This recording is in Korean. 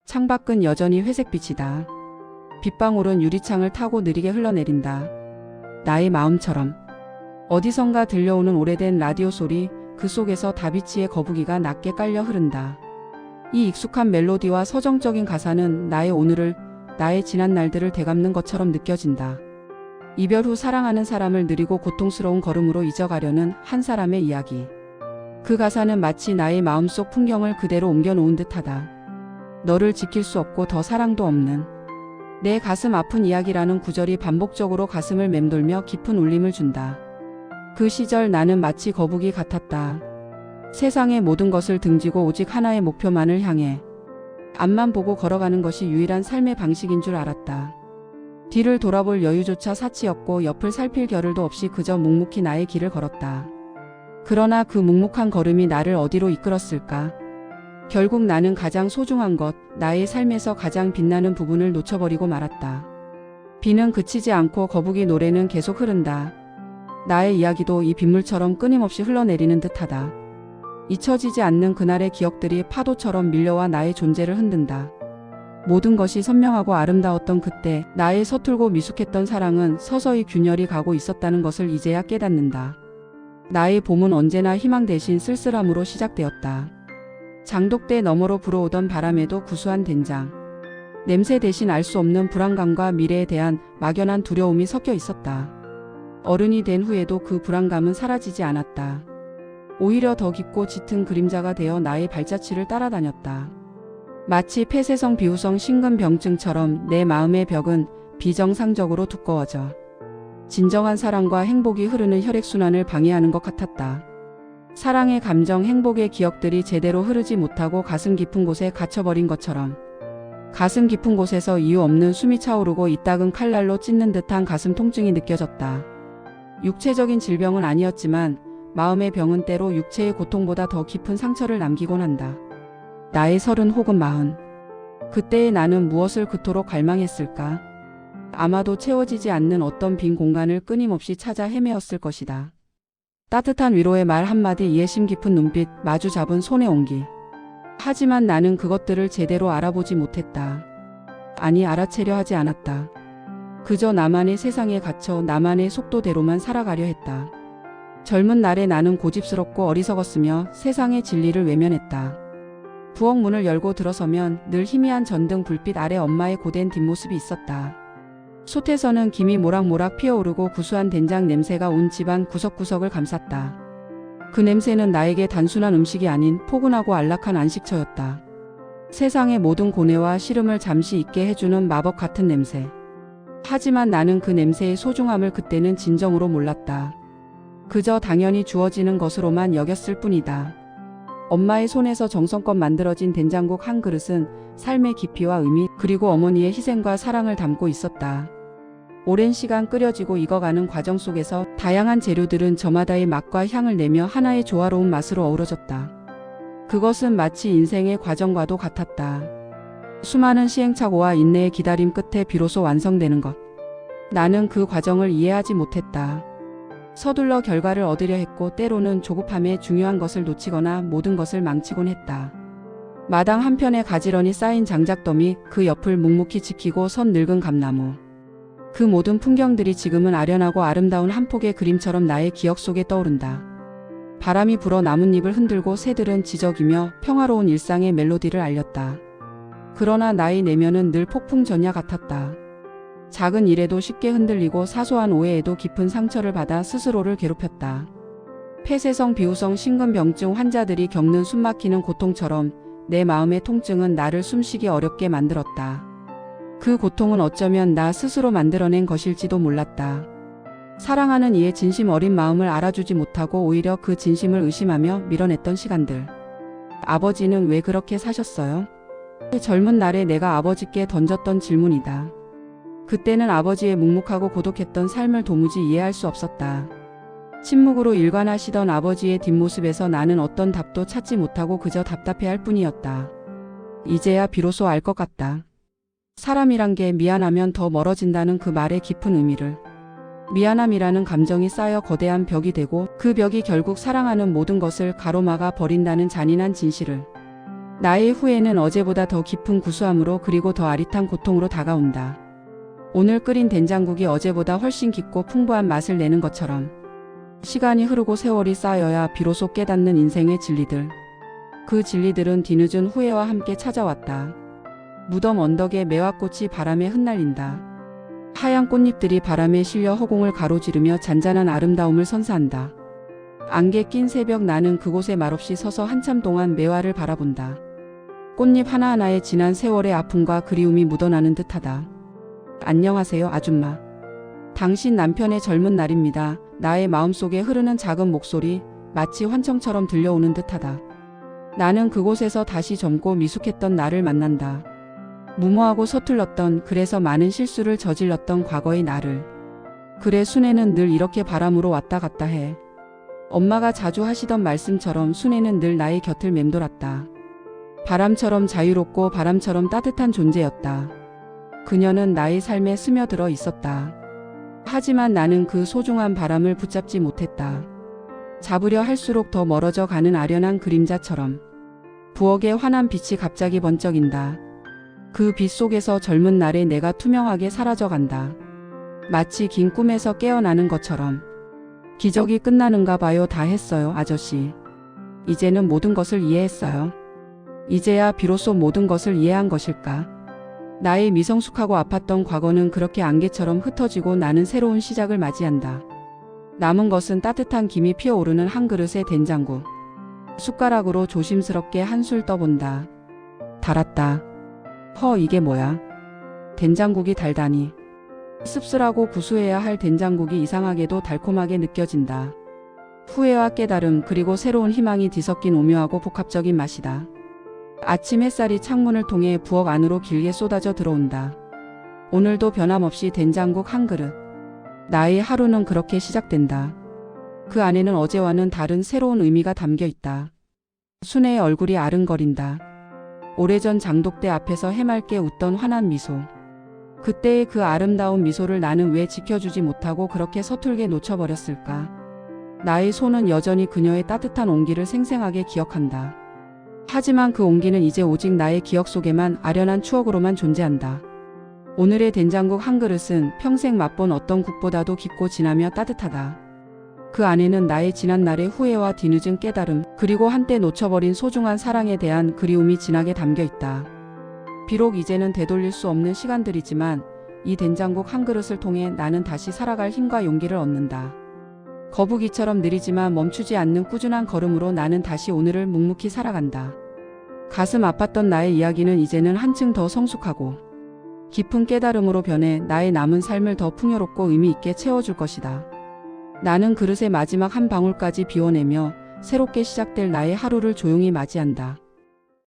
창밖은 여전히 회색빛이다. 빗방울은 유리창을 타고 느리게 흘러내린다. 나의 마음처럼. 어디선가 들려오는 오래된 라디오 소리, 그 속에서 다비치의 거북이가 낮게 깔려 흐른다. 이 익숙한 멜로디와 서정적인 가사는 나의 오늘을, 나의 지난 날들을 되갚는 것처럼 느껴진다. 이별 후 사랑하는 사람을 느리고 고통스러운 걸음으로 잊어가려는 한 사람의 이야기. 그 가사는 마치 나의 마음속 풍경을 그대로 옮겨놓은 듯하다. 너를 지킬 수 없고 더 사랑도 없는 내 가슴 아픈 이야기라는 구절이 반복적으로 가슴을 맴돌며 깊은 울림을 준다. 그 시절 나는 마치 거북이 같았다. 세상의 모든 것을 등지고 오직 하나의 목표만을 향해 앞만 보고 걸어가는 것이 유일한 삶의 방식인 줄 알았다. 뒤를 돌아볼 여유조차 사치였고 옆을 살필 겨를도 없이 그저 묵묵히 나의 길을 걸었다. 그러나 그 묵묵한 걸음이 나를 어디로 이끌었을까? 결국 나는 가장 소중한 것, 나의 삶에서 가장 빛나는 부분을 놓쳐버리고 말았다. 비는 그치지 않고 거북이 노래는 계속 흐른다. 나의 이야기도 이 빗물처럼 끊임없이 흘러내리는 듯하다. 잊혀지지 않는 그날의 기억들이 파도처럼 밀려와 나의 존재를 흔든다. 모든 것이 선명하고 아름다웠던 그때 나의 서툴고 미숙했던 사랑은 서서히 균열이 가고 있었다는 것을 이제야 깨닫는다. 나의 봄은 언제나 희망 대신 쓸쓸함으로 시작되었다. 장독대 너머로 불어오던 바람에도 구수한 된장. 냄새 대신 알 수 없는 불안감과 미래에 대한 막연한 두려움이 섞여 있었다. 어른이 된 후에도 그 불안감은 사라지지 않았다. 오히려 더 깊고 짙은 그림자가 되어 나의 발자취를 따라다녔다. 마치 폐쇄성 비후성 심근병증처럼 내 마음의 벽은 비정상적으로 두꺼워져 진정한 사랑과 행복이 흐르는 혈액순환을 방해하는 것 같았다. 사랑의 감정, 행복의 기억들이 제대로 흐르지 못하고 가슴 깊은 곳에 갇혀버린 것처럼 가슴 깊은 곳에서 이유 없는 숨이 차오르고 이따금 칼날로 찢는 듯한 가슴 통증이 느껴졌다. 육체적인 질병은 아니었지만 마음의 병은 때로 육체의 고통보다 더 깊은 상처를 남기곤 한다. 나의 30 혹은 40. 그때의 나는 무엇을 그토록 갈망했을까? 아마도 채워지지 않는 어떤 빈 공간을 끊임없이 찾아 헤매었을 것이다. 따뜻한 위로의 말 한마디, 이해심 깊은 눈빛, 마주 잡은 손의 온기. 하지만 나는 그것들을 제대로 알아보지 못했다. 아니, 알아채려 하지 않았다. 그저 나만의 세상에 갇혀 나만의 속도대로만 살아가려 했다. 젊은 날의 나는 고집스럽고 어리석었으며 세상의 진리를 외면했다. 부엌 문을 열고 들어서면 늘 희미한 전등 불빛 아래 엄마의 고된 뒷모습이 있었다. 솥에서는 김이 모락모락 피어오르고 구수한 된장 냄새가 온 집안 구석구석을 감쌌다. 그 냄새는 나에게 단순한 음식이 아닌 포근하고 안락한 안식처였다. 세상의 모든 고뇌와 시름을 잠시 잊게 해주는 마법 같은 냄새. 하지만 나는 그 냄새의 소중함을 그때는 진정으로 몰랐다. 그저 당연히 주어지는 것으로만 여겼을 뿐이다. 엄마의 손에서 정성껏 만들어진 된장국 한 그릇은 삶의 깊이와 의미, 그리고 어머니의 희생과 사랑을 담고 있었다. 오랜 시간 끓여지고 익어가는 과정 속에서 다양한 재료들은 저마다의 맛과 향을 내며 하나의 조화로운 맛으로 어우러졌다. 그것은 마치 인생의 과정과도 같았다. 수많은 시행착오와 인내의 기다림 끝에 비로소 완성되는 것. 나는 그 과정을 이해하지 못했다. 서둘러 결과를 얻으려 했고 때로는 조급함에 중요한 것을 놓치거나 모든 것을 망치곤 했다. 마당 한편에 가지런히 쌓인 장작더미, 그 옆을 묵묵히 지키고 선 늙은 감나무. 그 모든 풍경들이 지금은 아련하고 아름다운 한 폭의 그림처럼 나의 기억 속에 떠오른다. 바람이 불어 나뭇잎을 흔들고 새들은 지저귀며 평화로운 일상의 멜로디를 알렸다. 그러나 나의 내면은 늘 폭풍 전야 같았다. 작은 일에도 쉽게 흔들리고 사소한 오해에도 깊은 상처를 받아 스스로를 괴롭혔다. 폐쇄성 비후성 심근병증 환자들이 겪는 숨막히는 고통처럼 내 마음의 통증은 나를 숨쉬기 어렵게 만들었다. 그 고통은 어쩌면 나 스스로 만들어낸 것일지도 몰랐다. 사랑하는 이의 진심 어린 마음을 알아주지 못하고 오히려 그 진심을 의심하며 밀어냈던 시간들. 아버지는 왜 그렇게 사셨어요? 젊은 날에 내가 아버지께 던졌던 질문이다. 그때는 아버지의 묵묵하고 고독했던 삶을 도무지 이해할 수 없었다. 침묵으로 일관하시던 아버지의 뒷모습에서 나는 어떤 답도 찾지 못하고 그저 답답해할 뿐이었다. 이제야 비로소 알 것 같다. 사람이란 게 미안하면 더 멀어진다는 그 말의 깊은 의미를. 미안함이라는 감정이 쌓여 거대한 벽이 되고 그 벽이 결국 사랑하는 모든 것을 가로막아 버린다는 잔인한 진실을. 나의 후회는 어제보다 더 깊은 구수함으로 그리고 더 아릿한 고통으로 다가온다. 오늘 끓인 된장국이 어제보다 훨씬 깊고 풍부한 맛을 내는 것처럼 시간이 흐르고 세월이 쌓여야 비로소 깨닫는 인생의 진리들. 그 진리들은 뒤늦은 후회와 함께 찾아왔다. 무덤 언덕에 매화꽃이 바람에 흩날린다. 하얀 꽃잎들이 바람에 실려 허공을 가로지르며 잔잔한 아름다움을 선사한다. 안개 낀 새벽 나는 그곳에 말없이 서서 한참 동안 매화를 바라본다. 꽃잎 하나하나에 지난 세월의 아픔과 그리움이 묻어나는 듯하다. 안녕하세요, 아줌마. 당신 남편의 젊은 날입니다. 나의 마음속에 흐르는 작은 목소리, 마치 환청처럼 들려오는 듯하다. 나는 그곳에서 다시 젊고 미숙했던 나를 만난다. 무모하고 서툴렀던, 그래서 많은 실수를 저질렀던 과거의 나를. 그래, 순애는 늘 이렇게 바람으로 왔다 갔다 해. 엄마가 자주 하시던 말씀처럼 순애는 늘 나의 곁을 맴돌았다. 바람처럼 자유롭고 바람처럼 따뜻한 존재였다. 그녀는 나의 삶에 스며들어 있었다. 하지만 나는 그 소중한 바람을 붙잡지 못했다. 잡으려 할수록 더 멀어져 가는 아련한 그림자처럼. 부엌의 환한 빛이 갑자기 번쩍인다. 그 빛 속에서 젊은 날의 내가 투명하게 사라져간다. 마치 긴 꿈에서 깨어나는 것처럼. 기적이 끝나는가 봐요. 다 했어요, 아저씨. 이제는 모든 것을 이해했어요. 이제야 비로소 모든 것을 이해한 것일까? 나의 미성숙하고 아팠던 과거는 그렇게 안개처럼 흩어지고 나는 새로운 시작을 맞이한다. 남은 것은 따뜻한 김이 피어오르는 한 그릇의 된장국. 숟가락으로 조심스럽게 한술 떠본다. 달았다. 이게 뭐야? 된장국이 달다니. 씁쓸하고 구수해야 할 된장국이 이상하게도 달콤하게 느껴진다. 후회와 깨달음 그리고 새로운 희망이 뒤섞인 오묘하고 복합적인 맛이다. 아침 햇살이 창문을 통해 부엌 안으로 길게 쏟아져 들어온다. 오늘도 변함없이 된장국 한 그릇. 나의 하루는 그렇게 시작된다. 그 안에는 어제와는 다른 새로운 의미가 담겨 있다. 순애의 얼굴이 아른거린다. 오래전 장독대 앞에서 해맑게 웃던 환한 미소. 그때의 그 아름다운 미소를 나는 왜 지켜주지 못하고 그렇게 서툴게 놓쳐버렸을까? 나의 손은 여전히 그녀의 따뜻한 온기를 생생하게 기억한다. 하지만 그 온기는 이제 오직 나의 기억 속에만 아련한 추억으로만 존재한다. 오늘의 된장국 한 그릇은 평생 맛본 어떤 국보다도 깊고 진하며 따뜻하다. 그 안에는 나의 지난날의 후회와 뒤늦은 깨달음, 그리고 한때 놓쳐버린 소중한 사랑에 대한 그리움이 진하게 담겨 있다. 비록 이제는 되돌릴 수 없는 시간들이지만 이 된장국 한 그릇을 통해 나는 다시 살아갈 힘과 용기를 얻는다. 거북이처럼 느리지만 멈추지 않는 꾸준한 걸음으로 나는 다시 오늘을 묵묵히 살아간다. 가슴 아팠던 나의 이야기는 이제는 한층 더 성숙하고 깊은 깨달음으로 변해 나의 남은 삶을 더 풍요롭고 의미 있게 채워줄 것이다. 나는 그릇의 마지막 한 방울까지 비워내며 새롭게 시작될 나의 하루를 조용히 맞이한다.